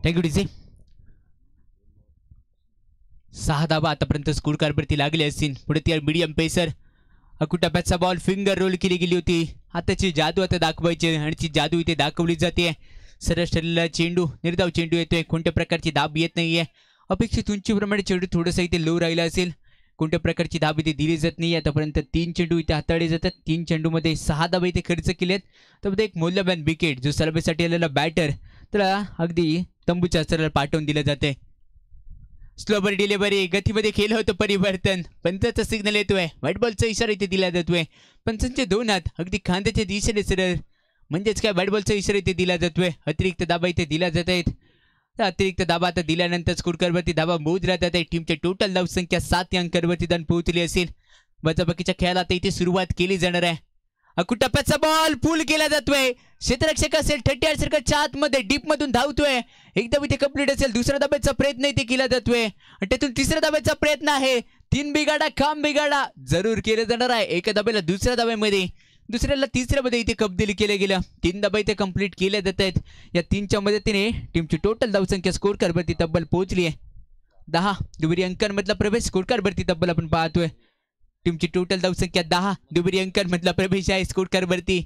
Thank you DJ. 6 धावा आतापर्यंत score कार्डवरती लागले असतील. पुढे ती मीडियम पेसर अकुटाप्याचा बॉल फिंगर रोल केली गेली होती. आताची जादू आता दाखवायची आणि ती जादू इथे दाखवली जाते. सरळ ठरलेला चेंडू, निर्धाव चेंडू येतोय. कोणत्या प्रकारची दाब येत नाहीये. अपेक्षित उंचीप्रमाणे चेंडू थोडंसं इथे लो राहिला असेल. कोणत्या प्रकारची दाब इथे दिली जात नाही. आतापर्यंत 3 चेंडू इथे हाताळले जातात. 3 चेंडूमध्ये 6 धाबा इथे खर्च केलेत. त्यामध्ये एक मौल्यवान विकेट जो सलभेसाठी आलेला बॅटर त्याला अगदी तंबूच्या स्तराला पाठवून दिलं जाते. स्लोबर डिलिव्हरी, गतीमध्ये केलं होतं परिवर्तन. पंचाचा सिग्नल येतोय. व्हाईट बॉलचा इशारा इथे दिला जातोय. पंचांचे 2 हात अगदी खांद्याच्या दिशेने सरळ, म्हणजेच काय व्हाईट बॉलचा इशारा इथे दिला जातोय. अतिरिक्त दाबा इथे दिला जात आहेत. तर अतिरिक्त दाबा आता दिल्यानंतर स्कोर कार्डवरती दाबा मोजला जात आहे. टीमच्या टोटल धावसंख्या 7 अंकांवरती जाऊन पोहोचली असेल. वजाबाकीच्या खेळाला आता इथे सुरुवात केली जाणार आहे. अकुटप्प्याचा बॉल पूल केला जातोय. क्षेत्ररक्षक असेल 30 सर्कलच्या आतमध्ये डीप मधून धावतोय. एकदम इथे कंप्लीट असेल. दुसऱ्या दाब्याचा प्रयत्न इथे केला जातोय आणि त्यातून तिसऱ्या दाब्याचा प्रयत्न आहे. 3 बिघाडा काम बिघाडा जरूर केलं जाणार आहे. एका दाब्याला दुसऱ्या दाब्यामध्ये, दुसऱ्याला तिसऱ्यामध्ये इथे कब्दिली केलं गेलं. 3 दाबा इथे कंप्लीट केल्या जात आहेत. या 3च्या मदतीने टीमची टोटल धावसंख्या स्कोर कार्डवरती तब्बल पोहोचली आहे 10 दुहेरी अंकांमधला प्रवेश स्कोर कार्डवरती तब्बल आपण पाहतोय. टीमची टोटल धावसंख्या 10 दुहेरी अंकांमधला प्रवेश आहे स्कोर कार्डवरती.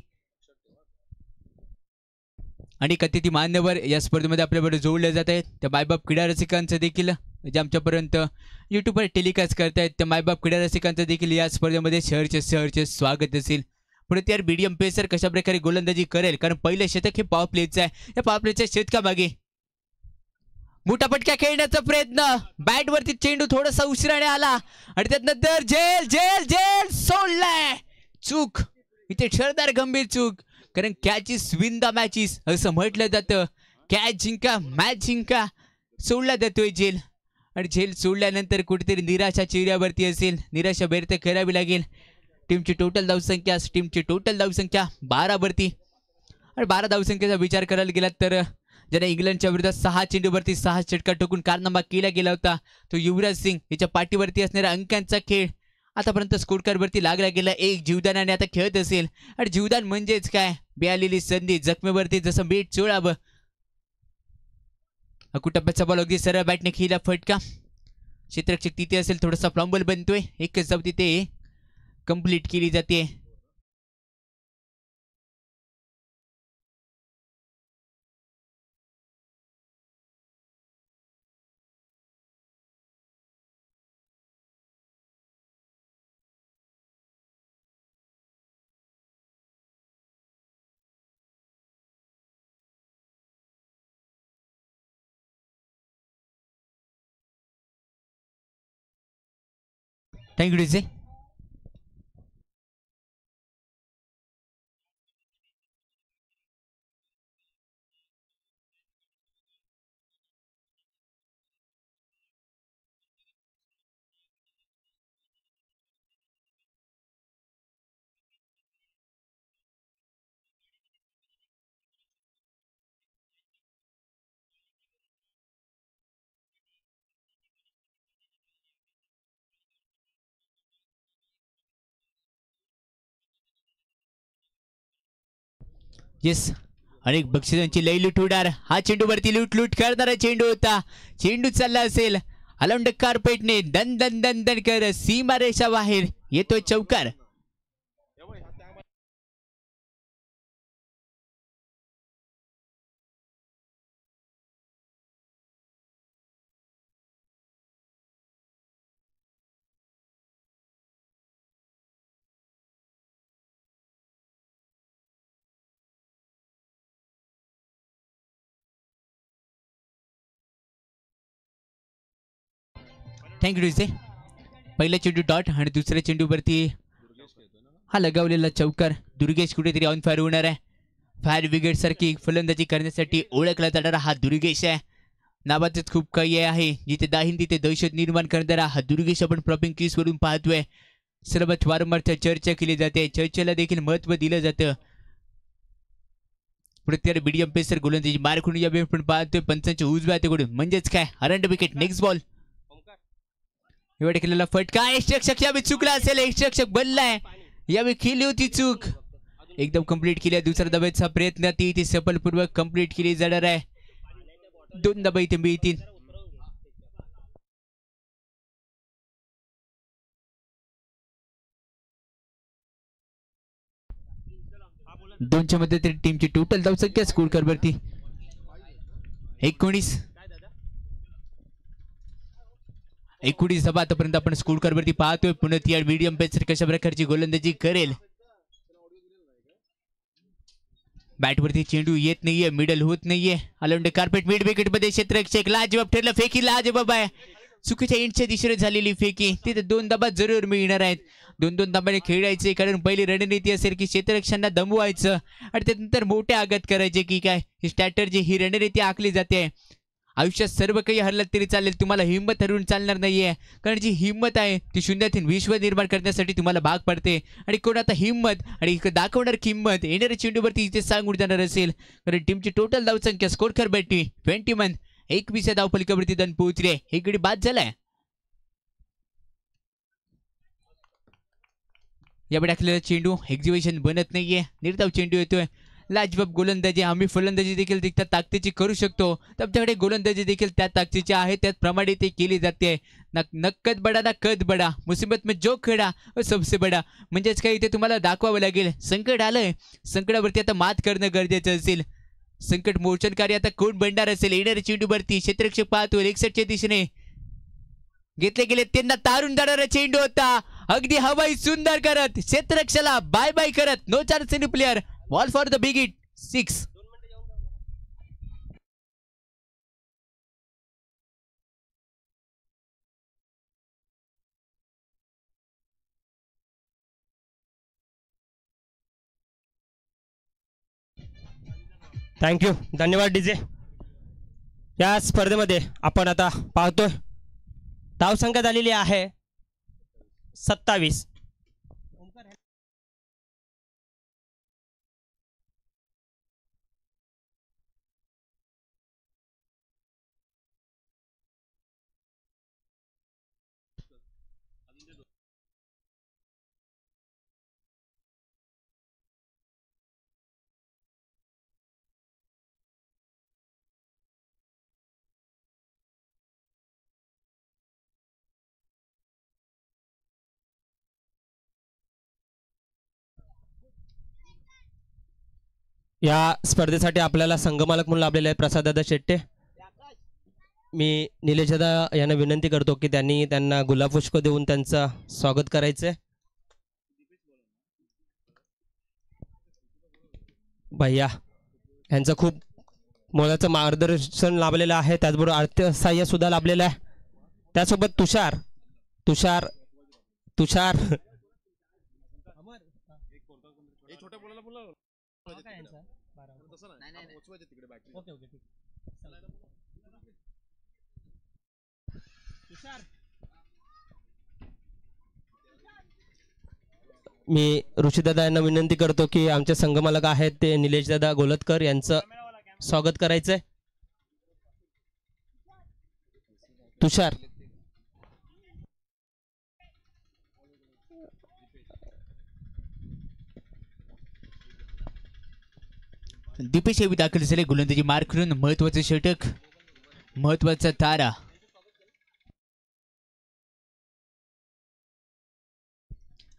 अनेक अतिथी मान्यवर या स्पर्धेमध्ये आपल्याबरोबर जोडले जात आहेत. त्या मायबाप क्रीडा रसिकांचं देखील जे आमच्यापर्यंत युट्यूबवर टेलिकास्ट करतायत त्या मायबाप क्रीडा रसिकांचं देखील या स्पर्धेमध्ये सहर्ष स्वागत असेल. पुढे त्यावर मीडियम पेसर कशा प्रकारे गोलंदाजी करेल, कारण पहिलं शतक हे पॉवर प्लेचं आहे. या पॉवर प्लेच्या शतकामागे मोठा पटक्या खेळण्याचा प्रयत्न, बॅट वरती चेंडू थोडासा उशिराने आला आणि त्यानंतर झेल झेल झेल सोडलाय. चूक इथे ठरदार गंभीर चूक, कारण catch is win the matches असं म्हटलं जातं. कॅच जिंका मॅच जिंका. सोडला जातोय झेल आणि झेल सोडल्यानंतर कुठेतरी निराशा चेहऱ्यावरती असेल. निराशा व्यक्त करावी लागेल. टीमची टोटल धावसंख्या 12 वरती आणि 12 धावसंख्येचा विचार करायला गेला तर ज्याने इंग्लंडच्या विरुद्ध 6 चेंडूवरती 6 षटकार ठोकून कारनामा केला गेला होता तो युवराज सिंग याच्या पाठीवरती असणारा अंकांचा खेळ आतापर्यंत स्कोर कार्डवरती लागला गेला. एक जीवदानाने आता खेळत असेल आणि जीवदान म्हणजेच काय, मिळालेली संधी जखमेवरती जसं मीठ चोळावं. अकुटप्प्याचा बॉल अगदी सरळ बॅटने खेळला फटका. क्षेत्ररक्षक तिथे असेल, थोडासा फ्लॉम्बल बनतोय. एकच धाव तिथे कंप्लीट केली जाते. Thank you DJ. येस, अनेक बक्षिसांची लई लूट होणार. हा चेंडूवरती लूट करणारा चेंडू होता. चेंडू चालला असेल अलाउंड कार्पेटने दन दन दन दन कर सीमारेषा बाहेर येतोय चौकार. Thank you DJ. पहिला चेंडू डॉट आणि दुसऱ्या चेंडूवरती हा लगावलेला चौकार. दुर्गेश कुठेतरी ऑन फायर होणार आहे. फायर ब्रिगेड सारखी फलंदाजी करण्यासाठी ओळखला जाणारा हा दुर्गेश आहे. नावातच खूप काही आहे. जिथे दाहीन तिथे दहशत निर्माण करणारा हा दुर्गेश आपण प्रॉपिंग केस वरून पाहतोय. सर्वात वारंवार चर्चा केली जाते. चर्चेला देखील महत्व दिलं जातं. प्रत्येक मीडियम पेसर गोलंदाजी मार खुणी यावेळी आपण पाहतोय. पंचांच्या उजव्या हाताकडून म्हणजेच काय अरंड विकेट. नेक्स्ट बॉल एवढे केलेला फटका. यक्षक यावेळी चुकला असेल. यक्षक बनलाय. यावेळी केली होती चूक. एकदम कंप्लीट केली. दुसऱ्या धावेचा प्रयत्न ती सफलपूर्वक कंप्लीट केली जाणार आहे. 2 धाबा इथे मिळतील. दोनच्या मध्ये तरी टीमची टोटल धावसंख्या स्कोर कार्डवरती 19 धाबा आतापर्यंत आपण स्कोर कार्डवरती पाहतोय. पुन्हा ती मीडियम पेसर कशा प्रकारची गोलंदाजी करेल. बॅटवरती चेंडू येत नाहीये, मिडल होत नाहीये. अलाउंड कार्पेट मिड विकेट मध्ये क्षेत्ररक्षक लाजवाब ठरलं. फेकी लाजवाब आहे. चुकीच्या एंडच्या दिशेने झालेली फेकी. तिथे 2 धाबा जरूर मिळणार आहेत. 2-2 धाबाने खेळायचे, कारण पहिली रणनीती असेल की क्षेत्ररक्षकांना दमवायचं आणि त्यानंतर मोठे आघात करायचे की काय. ही स्ट्रॅटर्जी, ही रणनीती आखली जाते. आयुष्यात सर्व काही हरलं तरी चालेल, तुम्हाला हिंमत हरवून चालणार नाहीये. कारण जी हिंमत आहे ती शून्यातून विश्व निर्माण करण्यासाठी तुम्हाला भाग पडते. आणि कोण आता हिंमत आणि दाखवणार किंमत येणाऱ्या चेंडूवरती इथे सांगून जाणार असेल. कारण टीमची टोटल धावसंख्या स्कोर कार्डवरती 21 21 धावफलकावरती दन पोहोचले. हे गडी बाद झालाय. या बडाकलेला चेंडू एक्झिबिशन बनत नाहीये. निर्धाव चेंडू येतोय. लाजवाब गोलंदाजी, आम्ही फलंदाजी देखील त्या ताकदीची करू शकतो. तुमच्याकडे गोलंदाजी देखील त्या ताकदीची आहे, त्याचप्रमाणे ते केली जाते. नक्कत बडा ना कद बडा, मुसीबत में जो खडा सबसे बडा. म्हणजेच काही इथे तुम्हाला दाखवावं लागेल. संकट आलंय, संकटावरती आता मात करणं गरजेचं असेल. संकट मोचनकारी आता कोण बनणार असेल. येणाऱ्या चेंडूवरती क्षेत्ररक्षक पाहतो 61च्या दिशेने घेतले गेले. त्यांना तारून जाणारा चेंडू होता. अगदी हवाई सुंदर करत क्षेत्ररक्षकाला बाय बाय करत. No chance in player. Ball for the big hit 6. Thank you, धन्यवाद डीजे. या स्पर्धेमध्ये आपण आता पाहतोय धावसंख्या झालेली आहे 27. या स्पर्धेसाठी आपल्याला संघमालक म्हणून लाभलेले आहेत प्रसाददादा शेट्टे. मी निलेशदादा यांना विनंती करतो की त्यांना गुलाबपुष्प देऊन त्यांचं स्वागत करायचंय. भैया यांचं खूप मोलाचं मार्गदर्शन लाभलेलं आहे. त्याचबरोबर अर्थसहाय्य सुद्धा लाभलेलं आहे. त्यासोबत तुषार मी ऋषीदादा यांना विनंती करतो की आमचे संघमालक आहेत ते निलेशदादा गोलतकर यांचं स्वागत करायचंय. तुषार दीपेश हेवी दाखल झाले. गोलंदाजी मार करून महत्वाचं षटक, महत्वाचा तारा.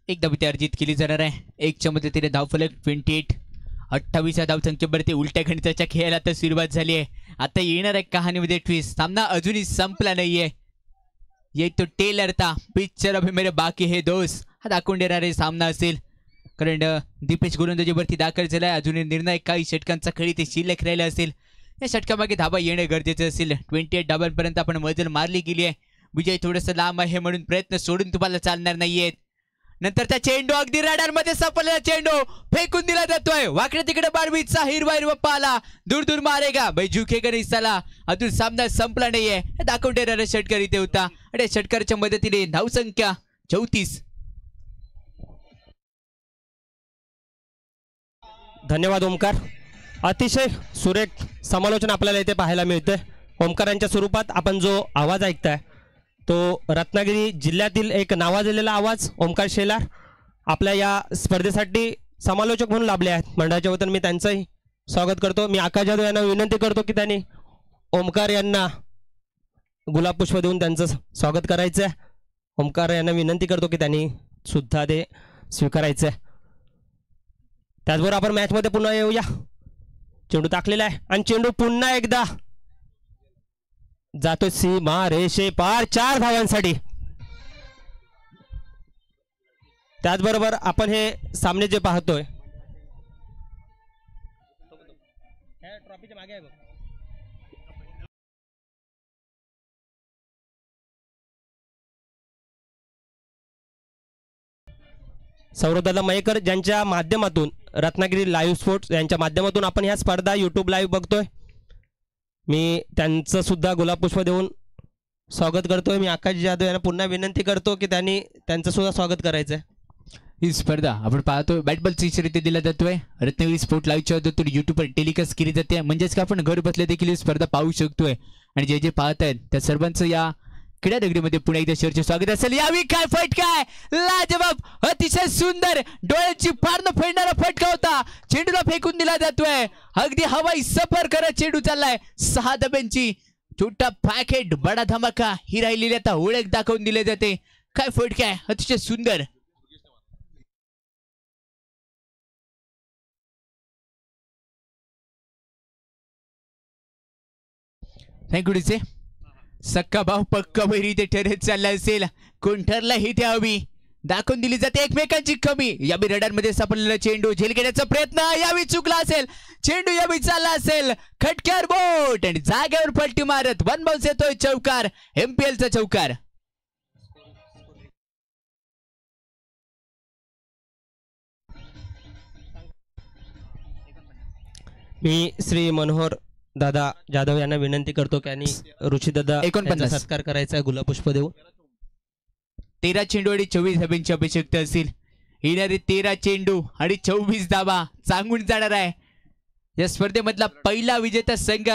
एक धाव अर्जित केली जाणार आहे. 1च्या मदतीने धावफलक 28. 28 धावसंख्येवरती उलट्या गणिताच्या खेळाला आता सुरुवात झाली आहे. आता येणार आहे कहाणीमध्ये ट्विस्ट. सामना अजूनही संपला नाहीये. ये तो टेलरता पिक्चर अभी मेरे बाकी हे दोस्त हा दाखवून देणारे सामना असेल. कारण दीपेश गोलंदाजीवरती दाखल झालाय. अजूनही निर्णायक काही षटकांचा खेळ ते शिल्लक राहिला असेल. या षटकामागे धाबा येणं गरजेचं असेल. 28 धाबांपर्यंत आपण मजल मारली गेली आहे. विजय थोडंसं लांब आहे म्हणून प्रयत्न सोडून तुम्हाला चालणार नाहीयेत. नंतरचा चेंडू अगदी रडारमध्ये सापडलेला चेंडू फेकून दिला जातोय. वाकडे तिकडे बारवीचा हिरवा पाला दूर दूर मारेगा भाई झुकेगा नाही साला. अजून सामना संपला नाहीये. दाखवून देणारा षटकार इथे होता आणि षटकाराच्या मदतीने धावसंख्या 34. धन्यवाद ओमकार. अतिशय सुरेख समालोचन आपल्याला इथे पाहायला मिळतंय. ओमकारांच्या स्वरूपात आपण जो आवाज ऐकताय तो रत्नागिरी जिल्ह्यातील एक नावाजलेला आवाज ओमकार शेलार आपल्या या स्पर्धेसाठी समालोचक म्हणून लाभले आहेत. मंडळाच्या वतीने मी त्यांचंही स्वागत करतो. मी आकाश जाधव यांना विनंती करतो की त्यांनी ओमकार यांना गुलाब पुष्प देऊन त्यांचं स्वागत करायचं आहे. ओमकार यांना विनंती करतो की त्यांनी सुद्धा ते स्वीकारायचं आहे. त्याचबरोबर आपण मॅचमध्ये पुन्हा येऊया. चेंडू टाकलेला आहे आणि चेंडू पुन्हा एकदा जातो सीमा रेषे पार 4 धावांसाठी. त्याचबरोबर आपण हे सामने जे पाहतोय ट्रॉफीच्या मागे आहे बघ. सौरभदादा मयेकर ज्यांच्या माध्यमातून रत्नागिरी लाईव्ह स्पोर्ट्स यांच्या माध्यमातून आपण ह्या स्पर्धा यूट्यूब लाईव्ह बघतोय. मी त्यांचं सुद्धा गुलाब पुष्प देऊन स्वागत करतोय. मी आकाश जाधव यांना पुन्हा विनंती करतो की त्यांनी त्यांचं सुद्धा स्वागत करायचं आहे. ही स्पर्धा आपण पाहतोय बॅटबॉलचा इशारा दिला जातोय. रत्नागिरी स्पोर्ट लाईव्हच्या द्वारे युट्यूबवर टेलिकास्ट केली जाते. म्हणजेच की आपण घर बसल्या देखील ही स्पर्धा पाहू शकतोय. आणि जे जे पाहत आहेत त्या सर्वांचं या क्रीडा नगरीमध्ये पुन्हा एकदा शेअरचे स्वागत असेल. यावी काय फटका आहे, लाजवाब, अतिशय सुंदर, डोळ्याची पारणं फेडणारा फटका होता. चेंडूला फेकून दिला जातोय. अगदी हवाई सफर करत चेंडू चाललाय. 6 डब्यांची छोटा पॅकेट बडा धमाका ही राहिलेली आता ओळख दाखवून दिली जाते. काय फटका आहे, अतिशय सुंदर. थँक्यू डीचे. सक्का भाऊ पक्का बहिरी ते ठरत चालला असेल. कोण ठरला ही त्या हवी दाखवून दिली जाते एकमेकांची कमी. यावी रडारमध्ये सापडलेला चेंडू झेल घेण्याचा प्रयत्न यावी चुकला असेल. चेंडू यावी चालला असेल. खटक्यावर बोट आणि जागेवर पलटी मारत 1 बाउन्स येतोय. चौकार, MPLचा चौकार. मी श्री मनोहर दादा जाधव यांना विनंती करतो की रुची दादा 49 सत्कार करायचा आहे गुलाब पुष्प देऊन. 13 चेंडू आणि 24 धाब्यांची अपेक्षित असेल. येणारे 13 चेंडू आणि 24 धाबा सांगून जाणार आहे. या स्पर्धेमधला पहिला विजेता संघ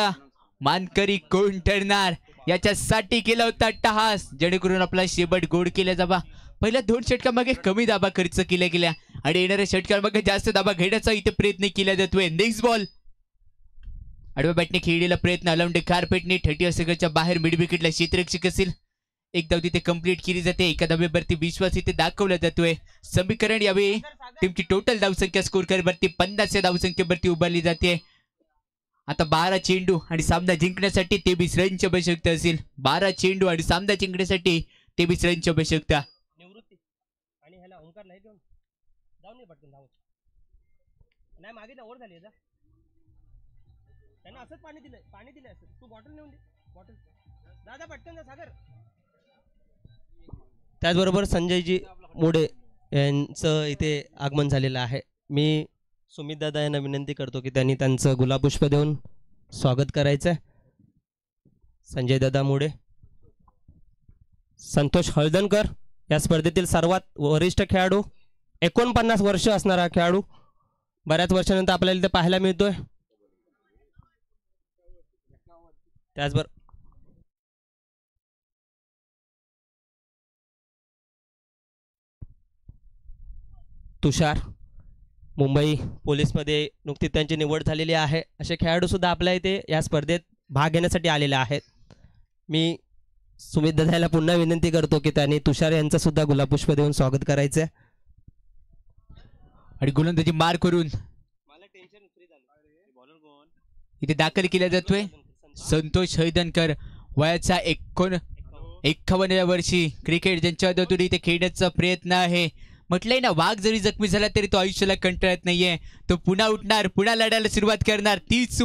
मानकरी कोण ठरणार याच्यासाठी केला होता टहास, जेणेकरून आपला शेवट गोड केला जावा. पहिल्या 2 षटकांमागे कमी दाबा खर्च केल्या गेल्या आणि येणाऱ्या षटकांमागे जास्त दाबा घेण्याचा इथे प्रयत्न केला जातोय. नेक्स्ट बॉल आडव्या बॅटने खेळलेला प्रयत्न अलाउंड कार्पेटने 30 सेकंडच्या बाहेर मिड विकेटला क्षेत्ररक्षक असेल. एक धाव तिथे कंप्लीट केली जाते. एका धावेवरती विश्वास इथे दाखवला जातोय. समीकरण यावेळी टीमची टोटल धावसंख्या स्कोर करवरती 50 या धावसंख्येवरती उभारली जाते. आता 12 चेंडू आणि सामना जिंकण्यासाठी 23 रनची आवश्यकता असेल. 12 चेंडू आणि सामना जिंकण्यासाठी 23 रनची आवश्यकता. आणि ह्याला ओंकारला घेऊन जाऊन नाही पटकन धाव नाही मागे ओव्हर झाली आहे. त्यांना असंच पाणी दिलंय असं. तू बॉटल नेऊन दे. बॉटल दादा पटकन जा सागर. त्याचबरोबर संजयजी मोडे यांचं इथे आगमन झालेलं आहे. मी सुमित दादा यांना विनंती करतो की त्यांनी त्यांचं गुलाब पुष्प देऊन स्वागत करायचं आहे. संजय दादा मोडे. संतोष हळदणकर या स्पर्धेतील सर्वात वरिष्ठ खेळाडू, 49 वर्ष असणारा खेळाडू, बऱ्याच वर्षानंतर आपल्याला इथे पाहायला मिळतोय. त्याचबरोबर तुषार, मुंबई पोलीसमध्ये नुकतीच त्यांची निवड झालेली आहे. असे खेळाडू सुद्धा आपल्या इथे या स्पर्धेत भाग घेण्यासाठी आलेले आहेत. मी सुमित दादाला पुन्हा विनंती करतो की त्यांनी तुषार यांचं सुद्धा गुलाब पुष्प देऊन स्वागत करायचं आहे. आणि गोलंदाजी मार करून इथे दाखल केला जातोय. संतोष हळदणकर वयाचा 51व्या वर्षी क्रिकेट ज्यांच्या हातून इथे खेळण्याचा प्रयत्न आहे. म्हटलंय ना, वाघ जरी जखमी झाला तरी तो आयुष्याला कंटाळत नाहीये. तो पुन्हा उठणार, पुन्हा लढायला सुरुवात करणार. तीच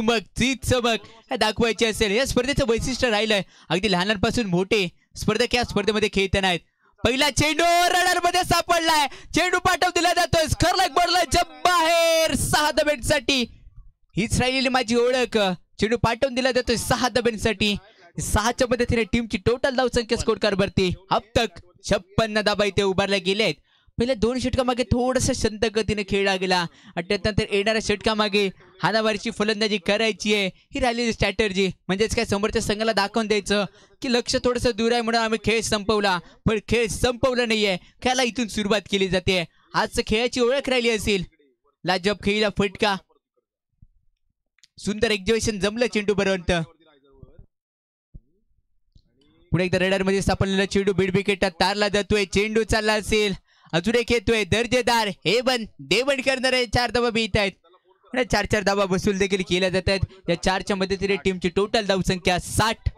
चमक दाखवायची असेल. या स्पर्धेचं वैशिष्ट्य राहिलंय अगदी लहानांपासून मोठे स्पर्धक या स्पर्धेमध्ये खेळताना आहेत. पहिला चेंडू रडार मध्ये सापडलाय. चेंडू पाठव दिला जातोय. स्करलक बॉलला बाहेर 6 धाब्यांसाठी. हीच राहिलेली माझी ओळख. चेंडू पाठवून दिला जातोय 6 धाब्यांसाठी. 6च्या मदतीने टीमची टोटल धावसंख्या स्कोर कारवरती अब तक 56 धाबा इथे उभारल्या गेल्या आहेत. पहिल्या 2 षटकामागे थोडंसं शांत गतीने खेळला गेला आणि त्यानंतर येणाऱ्या षटकामागे हाणामारीची फलंदाजी करायची आहे. ही राहिलेली स्ट्रॅटर्जी. म्हणजेच काय, समोरच्या संघाला दाखवून द्यायचं की लक्ष थोडंसं दूर आहे म्हणून आम्ही खेळ संपवला. पण खेळ संपवला नाहीये. खेळाला इथून सुरुवात केली जाते. आज खेळाची ओळख राहिली असेल. लाजब खेळीला फटका. सुंदर एक्झिबिशन जमलं चेंडू पर्यंत. पुढे एकदा रडारमध्ये सापडलेला चेंडू बीड विकेटला तारला जातोय. चेंडू चालला असेल, अजून एक येतोय दर्जेदार हे बन देवण करणारे 4 धावा येत आहेत. 4 धावा वसूल देखील केल्या जात आहेत. या 4च्या मदतीने टीमची टोटल धावसंख्या 60.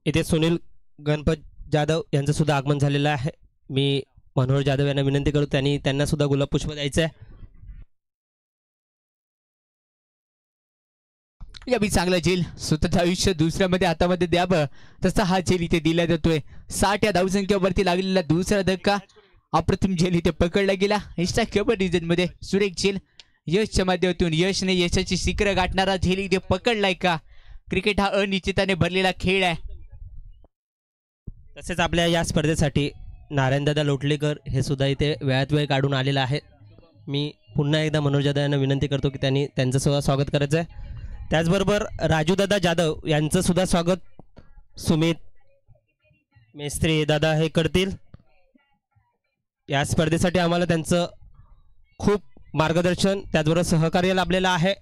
इथे सुनील गणपत जाधव यांचं सुद्धा आगमन झालेलं आहे. मी मनोहर जाधव यांना विनंती करतो त्यांना सुद्धा गुलाब पुष्प द्यायचं आहे. यावी चांगला झेल स्वतःचं आयुष्य दुसऱ्यामध्ये हातामध्ये द्यावं तसा हा झेल इथे दिला जातोय. 60 या धावसंख्येवरती लागलेला दुसरा धक्का अप्रतिम झेल इथे पकडला गेला. एक्स्ट्रा केबल रिजन मध्ये सुरेख झेल यशच्या माध्यमातून यशने यशाची शिखरं गाठणारा झेल इथे पकडलाय का? क्रिकेट हा अनिश्चिताने भरलेला खेळ आहे. तसेच आपल्या या स्पर्धेसाठी नारायणदादा लोटलेकर हे सुद्धा इथे वेळात वेळ काढून आलेला आहे. मी पुन्हा एकदा मनोहर जाधव यांना विनंती करतो की त्यांचं सुद्धा स्वागत करायचं आहे. त्याचबरोबर राजूदादा जाधव यांचं सुद्धा स्वागत सुमित मेस्त्री दादा हे करतील. या स्पर्धेसाठी आम्हाला त्यांचं खूप मार्गदर्शन त्याचबरोबर सहकार्य लाभलेलं आहे.